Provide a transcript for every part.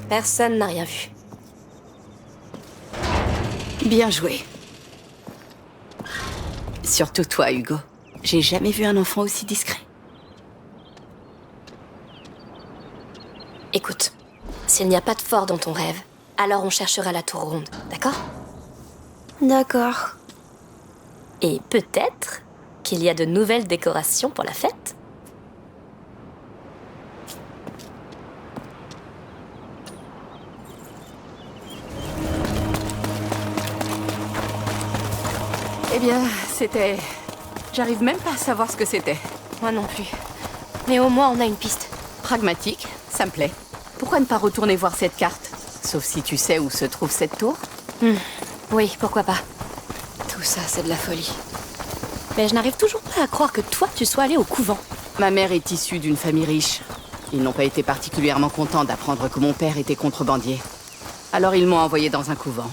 Personne n'a rien vu. Bien joué. Surtout toi, Hugo. J'ai jamais vu un enfant aussi discret. Écoute, s'il n'y a pas de fort dans ton rêve, alors on cherchera la tour ronde, d'accord? D'accord. Et peut-être qu'il y a de nouvelles décorations pour la fête? Eh bien, c'était... J'arrive même pas à savoir ce que c'était. Moi non plus. Mais au moins on a une piste. Pragmatique, ça me plaît. Pourquoi ne pas retourner voir cette carte? Sauf si tu sais où se trouve cette tour. Oui, pourquoi pas. Tout ça, c'est de la folie. Mais je n'arrive toujours pas à croire que toi, tu sois allé au couvent. Ma mère est issue d'une famille riche. Ils n'ont pas été particulièrement contents d'apprendre que mon père était contrebandier. Alors ils m'ont envoyé dans un couvent,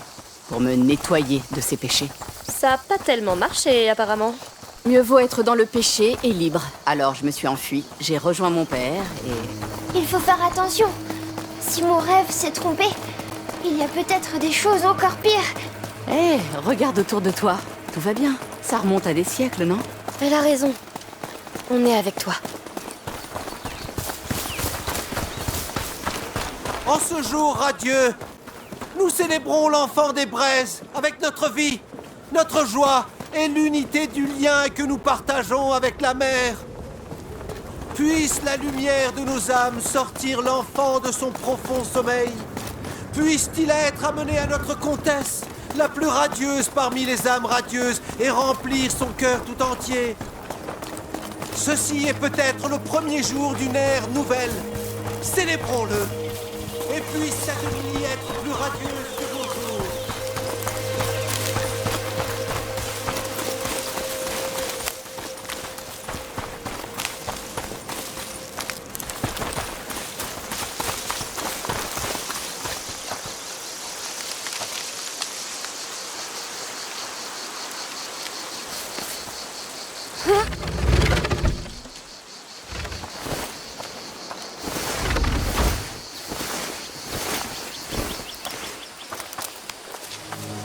pour me nettoyer de ses péchés. Ça a pas tellement marché, apparemment. Mieux vaut être dans le péché et libre. Alors je me suis enfuie, j'ai rejoint mon père et... Il faut faire attention. Si mon rêve s'est trompé, il y a peut-être des choses encore pires. Hé, regarde autour de toi. Tout va bien. Ça remonte à des siècles, non? Elle a raison. On est avec toi. En ce jour radieux, nous célébrons l'enfant des braises avec notre vie, notre joie et l'unité du lien que nous partageons avec la mer. Puisse la lumière de nos âmes sortir l'enfant de son profond sommeil. Puisse-t-il être amené à notre comtesse, la plus radieuse parmi les âmes radieuses, et remplir son cœur tout entier. Ceci est peut-être le premier jour d'une ère nouvelle. Célébrons-le. Et puisse cette nuit être plus radieuse que nos jours.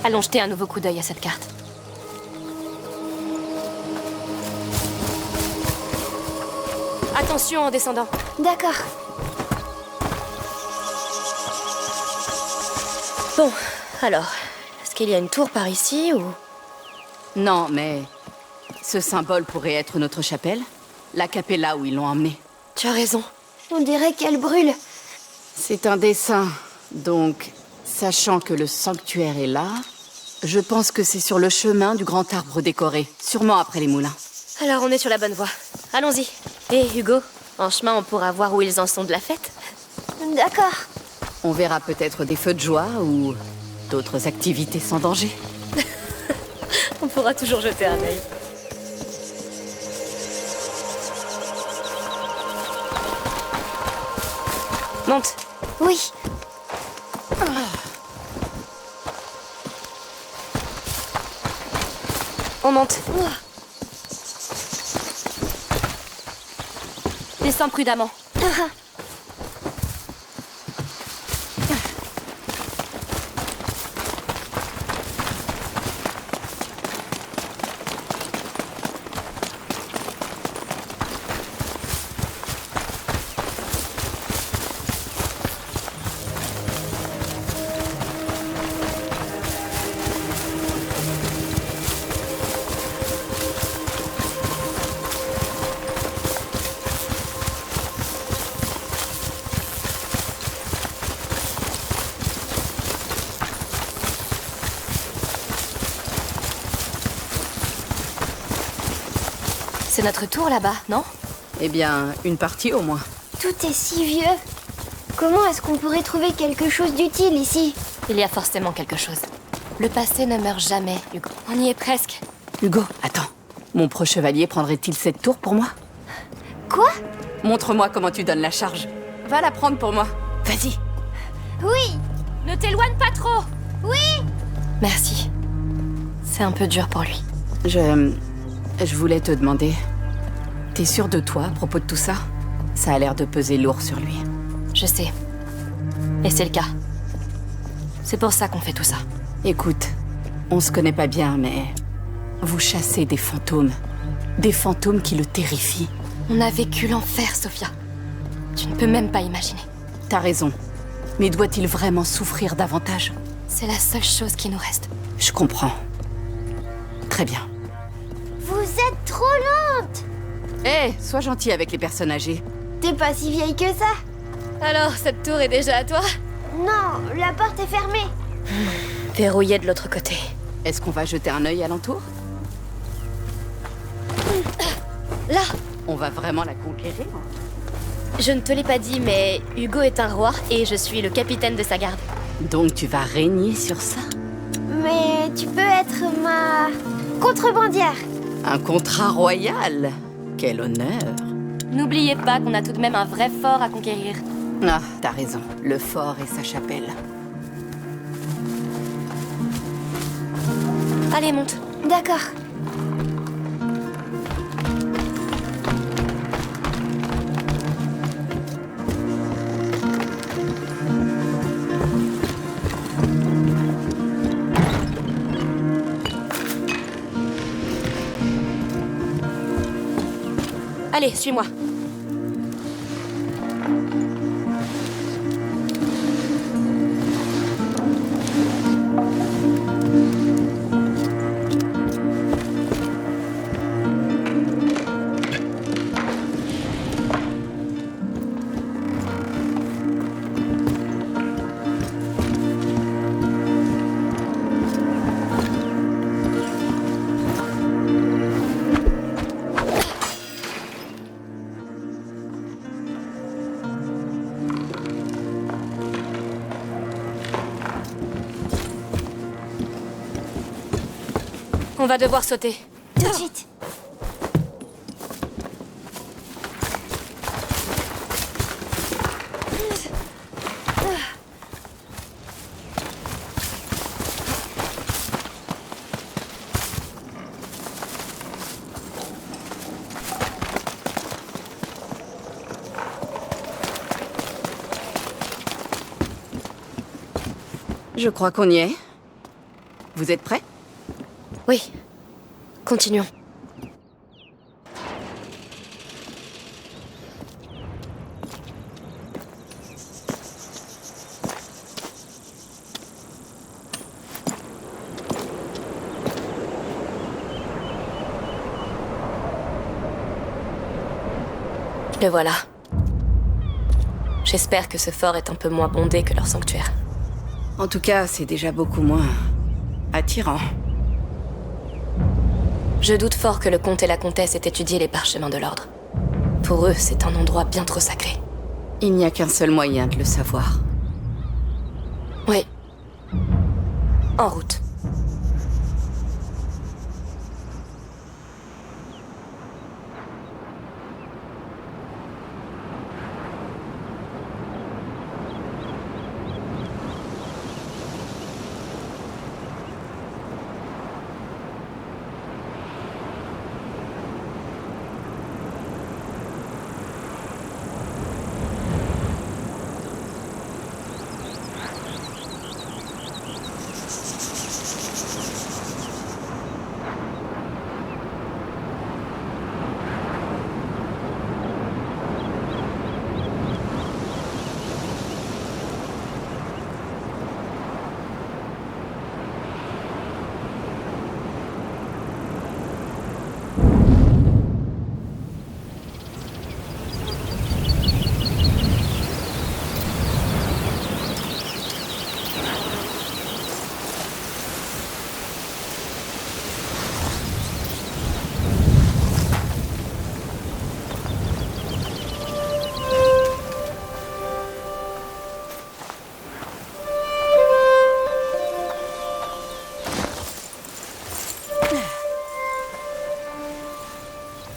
Allons jeter un nouveau coup d'œil à cette carte. Attention en descendant. D'accord. Bon, alors, est-ce qu'il y a une tour par ici ou... Non, mais... Ce symbole pourrait être notre chapelle? La capella où ils l'ont emmenée. Tu as raison. On dirait qu'elle brûle. C'est un dessin, donc... Sachant que le sanctuaire est là, je pense que c'est sur le chemin du grand arbre décoré, sûrement après les moulins. Alors on est sur la bonne voie. Allons-y. Et Hugo, en chemin on pourra voir où ils en sont de la fête. D'accord. On verra peut-être des feux de joie ou d'autres activités sans danger. On pourra toujours jeter un œil. Monte. Oui. On monte. Descends prudemment. C'est notre tour là-bas, non? Eh bien, une partie au moins. Tout est si vieux. Comment est-ce qu'on pourrait trouver quelque chose d'utile ici? Il y a forcément quelque chose. Le passé ne meurt jamais, Hugo. On y est presque. Hugo, attends. Mon pro-chevalier prendrait-il cette tour pour moi? Quoi? Montre-moi comment tu donnes la charge. Va la prendre pour moi. Vas-y. Oui. Ne t'éloigne pas trop. Oui. Merci. C'est un peu dur pour lui. Je voulais te demander... T'es sûre de toi à propos de tout ça? Ça a l'air de peser lourd sur lui. Je sais. Et c'est le cas. C'est pour ça qu'on fait tout ça. Écoute, on se connaît pas bien, mais... Vous chassez des fantômes. Des fantômes qui le terrifient. On a vécu l'enfer, Sophia. Tu ne peux même pas imaginer. T'as raison. Mais doit-il vraiment souffrir davantage? C'est la seule chose qui nous reste. Je comprends. Très bien. Vous êtes trop lente! Hé, sois gentil avec les personnes âgées. T'es pas si vieille que ça. Alors, cette tour est déjà à toi? Non, la porte est fermée. Verrouillée de l'autre côté. Est-ce qu'on va jeter un œil alentour? Là! On va vraiment la conquérir? Je ne te l'ai pas dit, mais Hugo est un roi et je suis le capitaine de sa garde. Donc tu vas régner sur ça? Mais tu peux être ma contrebandière. Un contrat royal? Quel honneur! N'oubliez pas qu'on a tout de même un vrai fort à conquérir. Ah, t'as raison. Le fort et sa chapelle. Allez, monte. D'accord. Allez, suis-moi. On va devoir sauter. Tout de suite. Je crois qu'on y est. Vous êtes prêts? Oui. Continuons. Le voilà. J'espère que ce fort est un peu moins bondé que leur sanctuaire. En tout cas, c'est déjà beaucoup moins attirant. Je doute fort que le comte et la comtesse aient étudié les parchemins de l'ordre. Pour eux, c'est un endroit bien trop sacré. Il n'y a qu'un seul moyen de le savoir. Oui. En route.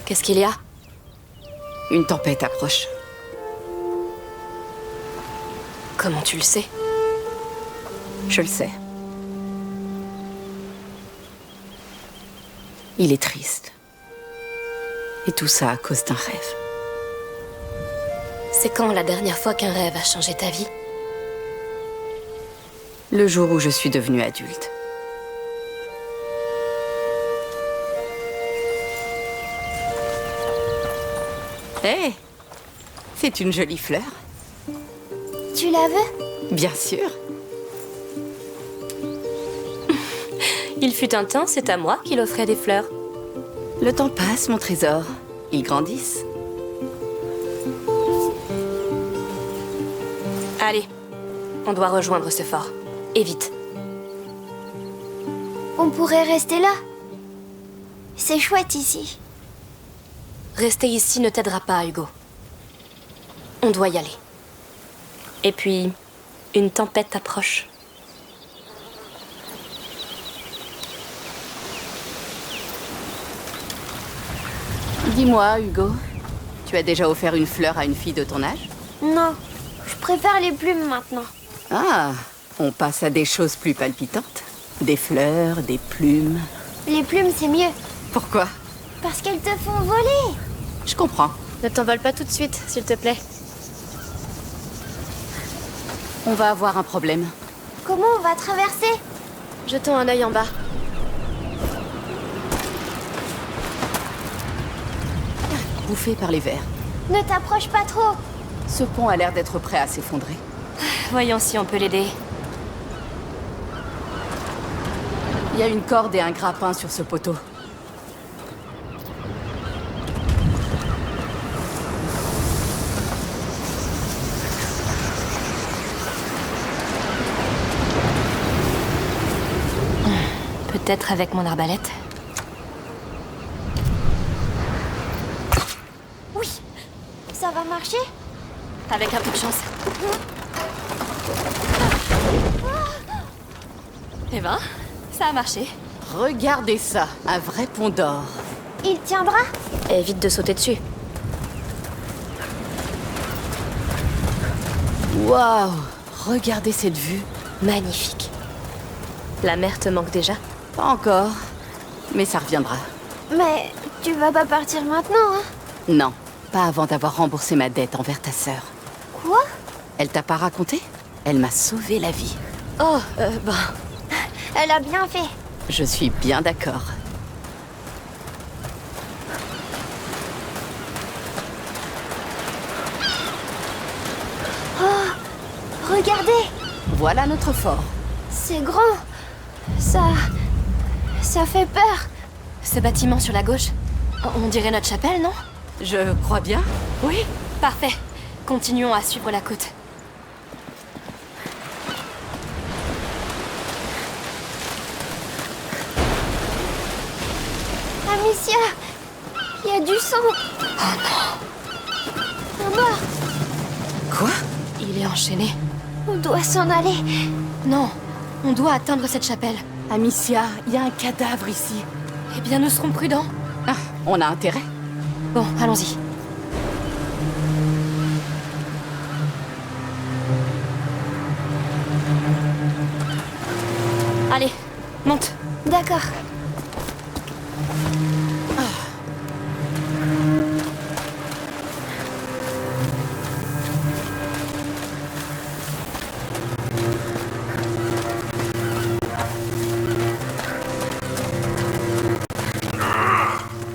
Qu'est-ce qu'il y a? Une tempête approche. Comment tu le sais? Je le sais. Il est triste. Et tout ça à cause d'un rêve. C'est quand la dernière fois qu'un rêve a changé ta vie? Le jour où je suis devenue adulte. Hé, c'est une jolie fleur. Tu la veux? Bien sûr. Il fut un temps, c'est à moi qu'il offrait des fleurs. Le temps passe, mon trésor. Ils grandissent. Allez, on doit rejoindre ce fort. Et vite. On pourrait rester là. C'est chouette ici. Rester ici ne t'aidera pas, Hugo. On doit y aller. Et puis, une tempête approche. Dis-moi, Hugo, tu as déjà offert une fleur à une fille de ton âge? Non, je préfère les plumes maintenant. Ah, on passe à des choses plus palpitantes. Des fleurs, des plumes. Les plumes, c'est mieux. Pourquoi? Parce qu'elles te font voler. Je comprends. Ne t'envole pas tout de suite, s'il te plaît. On va avoir un problème. Comment on va traverser? Jetons un œil en bas. Bouffé par les vers. Ne t'approche pas trop. Ce pont a l'air d'être prêt à s'effondrer. Voyons si on peut l'aider. Il y a une corde et un grappin sur ce poteau. Peut-être avec mon arbalète. Oui, ça va marcher? Avec un peu de chance. Eh ben, ça a marché. Regardez ça, un vrai pont d'or. Il tiendra? Évite de sauter dessus. Waouh, regardez cette vue. Magnifique. La mer te manque déjà? Pas encore, mais ça reviendra. Mais tu vas pas partir maintenant, hein? Non, pas avant d'avoir remboursé ma dette envers ta sœur. Quoi? Elle t'a pas raconté? Elle m'a sauvé la vie. Oh, Elle a bien fait. Je suis bien d'accord. Regardez, Voilà notre fort. c'est grand. Ça fait peur. ce bâtiment sur la gauche, on dirait notre chapelle, non? Je crois bien. Oui, parfait. Continuons à suivre la côte. Amicia, il y a du sang. Oh non. Un mort. Quoi? Il est enchaîné. On doit s'en aller. Non, on doit atteindre cette chapelle. Amicia, il y a un cadavre ici. Eh bien, nous serons prudents. Ah, on a intérêt. Bon, allons-y. Allez, monte. D'accord.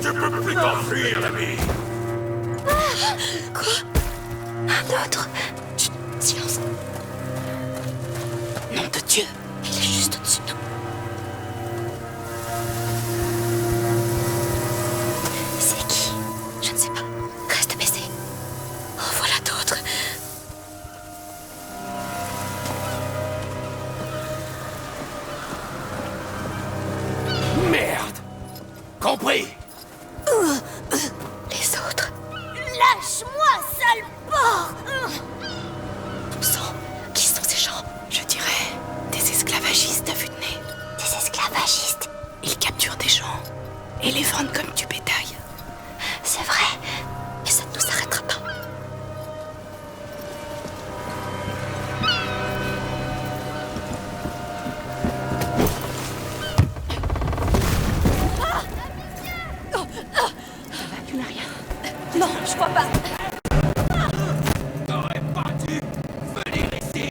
Tu peux plus t'enfuir, l'ami. Un autre. Chut, silence. Nom de Dieu. Il est juste au-dessus de nous. C'est qui? Je ne sais pas. Reste baissé. Oh, voilà d'autres. Merde. Compris. Les autres. Lâche-moi, sale porc. Sang. Qui sont ces gens? Je dirais des esclavagistes à vue de nez. Des esclavagistes. Ils capturent des gens et les vendent comme du bétail. C'est vrai. Mais ça ne nous arrêtera pas. Tu n'as rien. Non, je crois pas. T'aurais pas dû venir ici.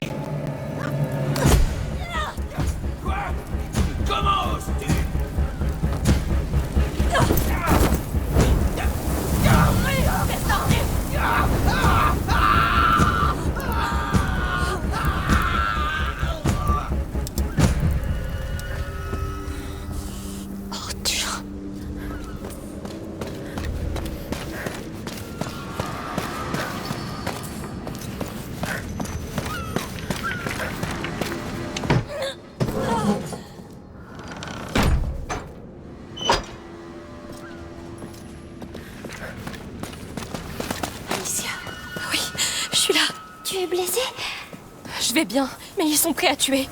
vais bien, mais ils sont prêts à tuer.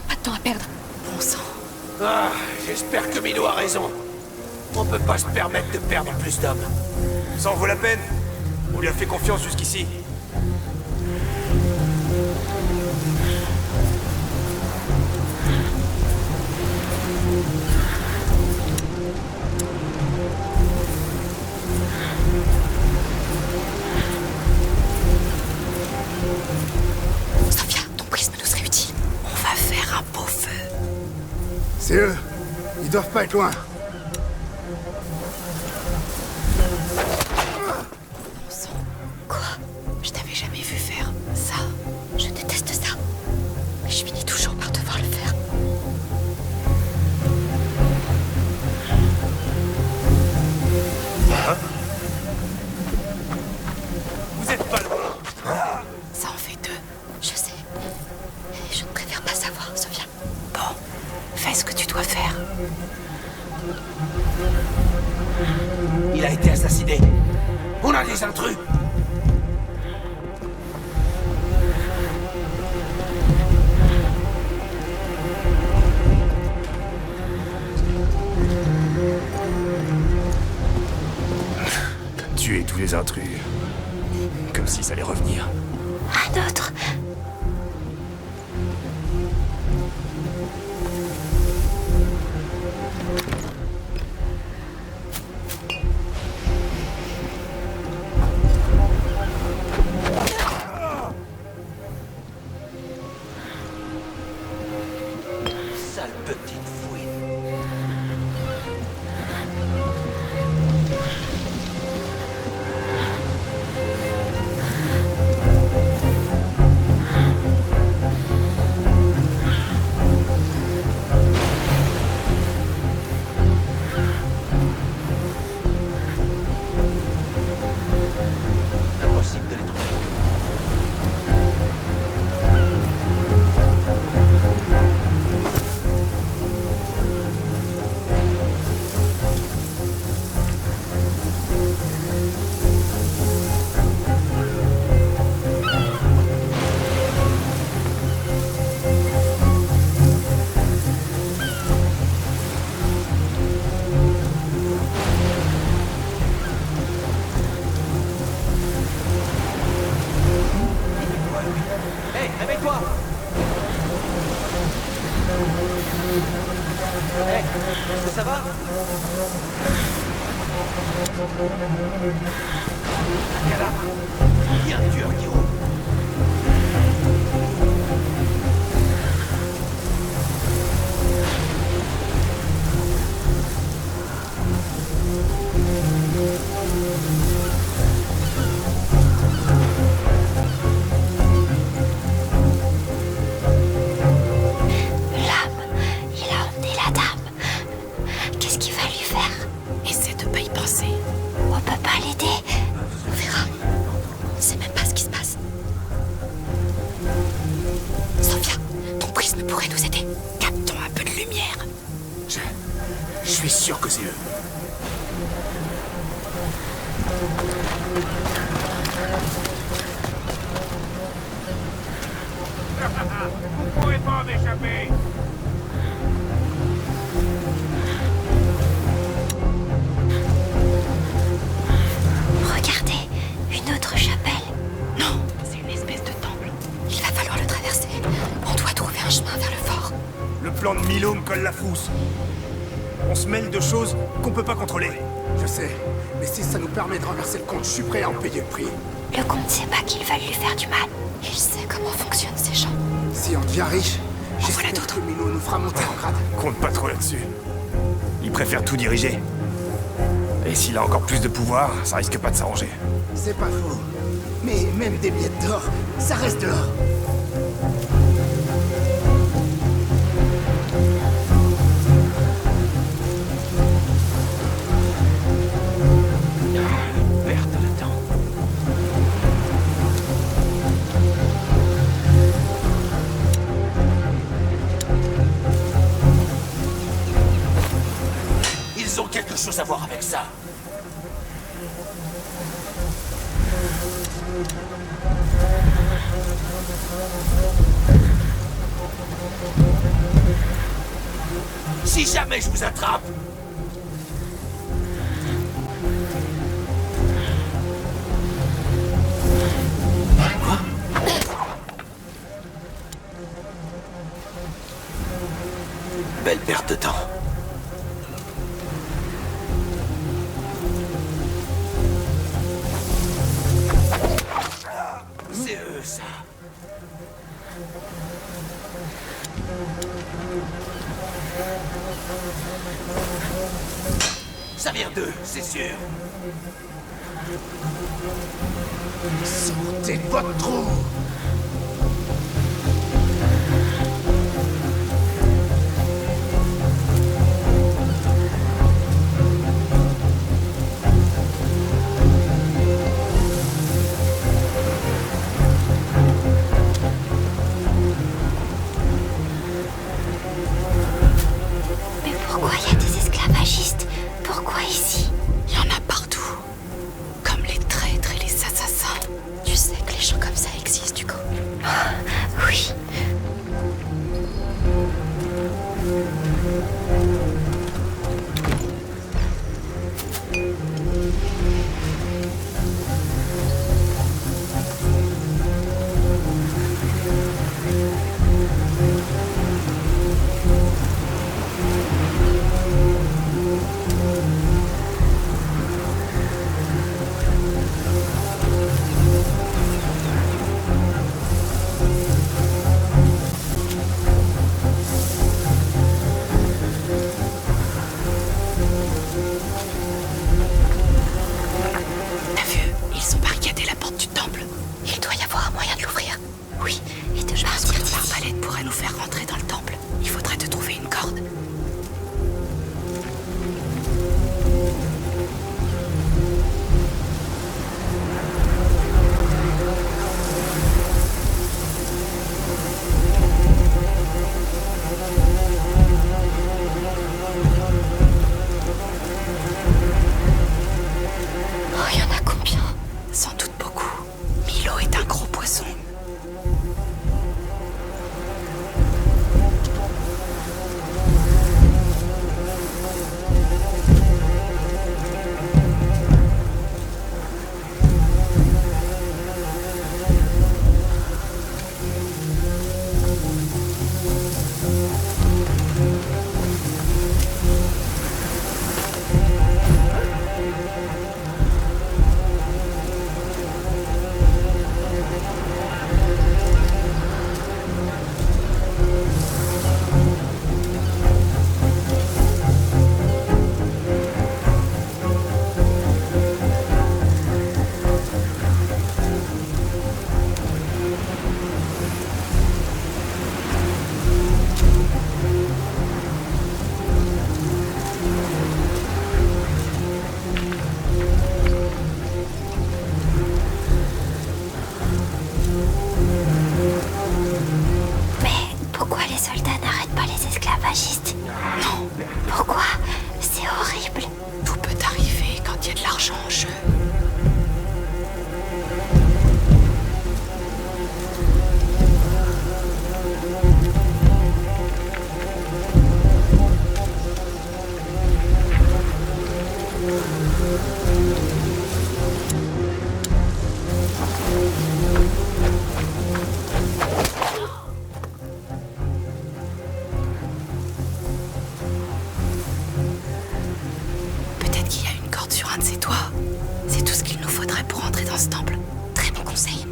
Pas de temps à perdre. Bon sang. Ah, j'espère que Milo a raison. On peut pas se permettre de perdre plus d'hommes. Ça en vaut la peine. On lui a fait confiance jusqu'ici. Sophia, ton prisme nous serait utile. On va faire un beau feu. C'est eux. Ils doivent pas être loin. Bon sang. Quoi? Je t'avais jamais vu faire ça. Je déteste ça. Mais je finis toujours par devoir le faire. Vous êtes pas loin. Ça en fait 2. Je sais. Et je ne préfère pas savoir, Sophia. Bon, fais ce que tu dois faire. Il a été assassiné. On a des intrus. Tuer tous les intrus. Comme si ça allait revenir. Un autre. Sale petite fouine. Impossible de les trouver. Hey, réveille-toi! Hey, est-ce que ça va? Un cadavre! Il y a un tueur qui roule! L'âme. Il a emmené la dame. Qu'est-ce qu'il va lui faire? Essaie de pas y penser. On peut pas l'aider. On verra. On ne sait même pas ce qui se passe. Sophia, ton prisme pourrait nous aider. Captons un peu de lumière. Je suis sûr que c'est eux. Vous pourrez pas m'échapper. Regardez, une autre chapelle. Non, c'est une espèce de temple. Il va falloir le traverser. On doit trouver un chemin vers le fort. Le plan de Milo me colle la frousse. On se mêle de choses qu'on peut pas contrôler. Je sais. Mais si ça nous permet de renverser le compte, je suis prêt à en payer le prix. Le comte sait pas qu'ils veulent lui faire du mal. Il sait comment fonctionnent ces gens. Si on devient riche, voilà j'espère d'autres. que Milo nous fera monter en grade. Compte pas trop là-dessus. Il préfère tout diriger. Et s'il a encore plus de pouvoir, ça risque pas de s'arranger. C'est pas faux. Mais même des miettes d'or, ça reste de l'or. Perte de temps. Ils ont quelque chose à voir avec ça. Si jamais je vous attrape, belle perte de temps. C'est eux, ça. Ça vient d'eux, c'est sûr. Sortez de votre trou! Mais pourquoi il y a des esclavagistes? Pourquoi ici? Il y en a partout. Comme les traîtres et les assassins. Tu sais que les gens comme ça existent, Hugo. Oui. T'as vu? Ils ont barricadé la porte du temple. Il doit y avoir un moyen de l'ouvrir. Oui, Et de je pense partir que ton d'ici. arbalète pourrait nous faire rentrer dans le temple. Il faudrait te trouver une corde. Oh, il y en a combien? Sans doute beaucoup. Milo est un gros poisson. Mais pourquoi les soldats n'arrêtent pas les esclavagistes? Non, Pourquoi? C'est horrible. tout peut arriver quand il y a de l'argent en jeu. Peut-être qu'il y a une corde sur un de ces toits. C'est tout ce qu'il nous faudrait pour entrer dans ce temple. Très bon conseil.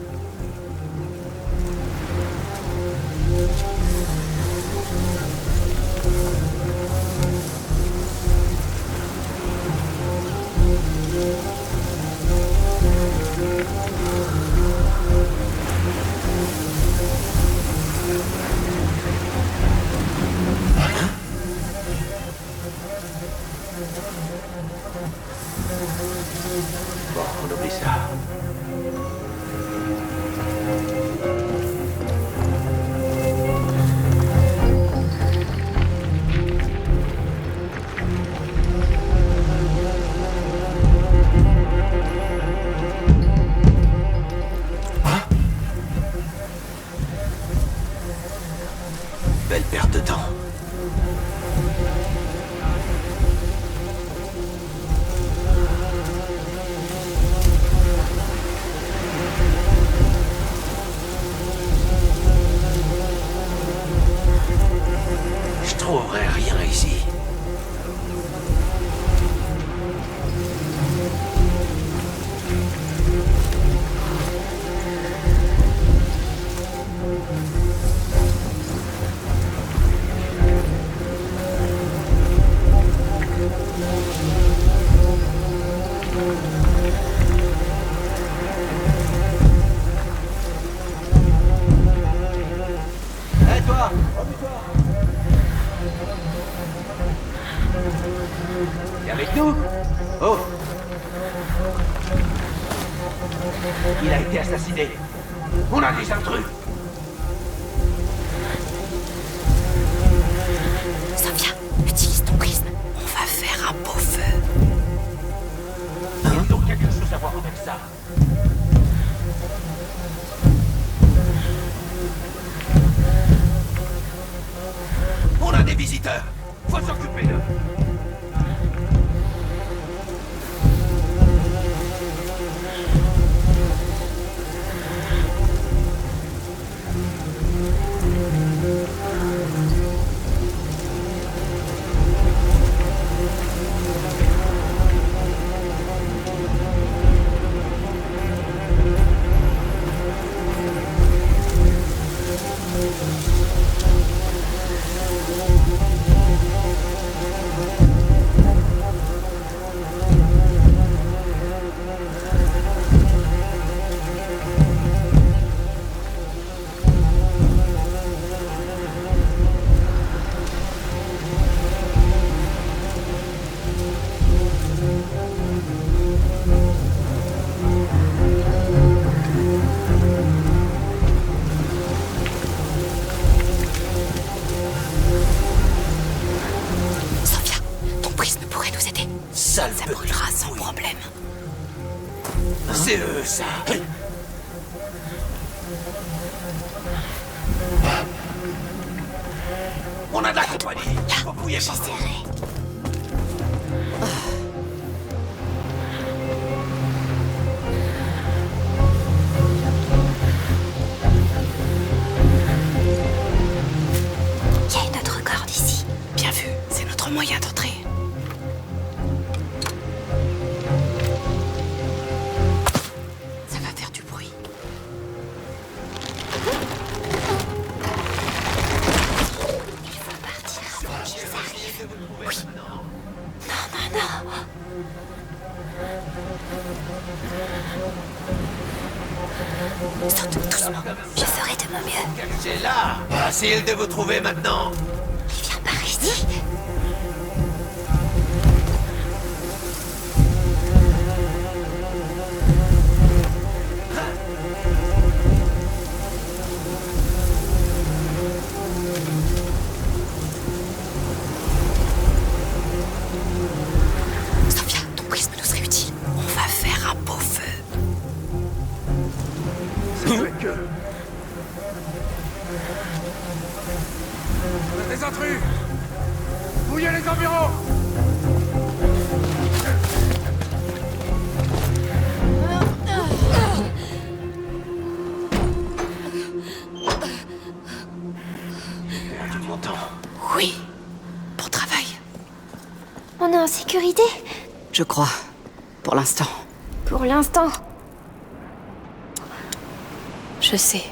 Bon, on oublie ça. belle perte de temps. Je trouverai rien ici. Hé toi! T'es avec nous? Oh! Il a été assassiné. On a des intrus. Sophia, utilise ton prisme. On va faire un beau feu. Il y a donc quelque chose à voir avec ça. On a des visiteurs. Faut s'occuper d'eux. Sophia, ton prisme pourrait nous aider. Sale Ça petit brûlera sans couille. problème. C'est eux, ça. On a de la compagnie. Vous pouillez pas. Il y a une autre corde ici. Bien vu, c'est notre moyen d'entrer. Ça va faire du bruit. Il faut partir avant qu'ils arrivent. Oui. Non, non, non. Saute doucement. Je ferai de mon mieux. C'est là. Facile de vous trouver maintenant. Il vient par ici. Sophia, ton prisme nous serait utile. On va faire un beau feu. Des intrus! Fouillez les environs! Tu m'entends? Oui. Bon travail. On est en sécurité? Je crois. Pour l'instant. Pour l'instant. Je sais.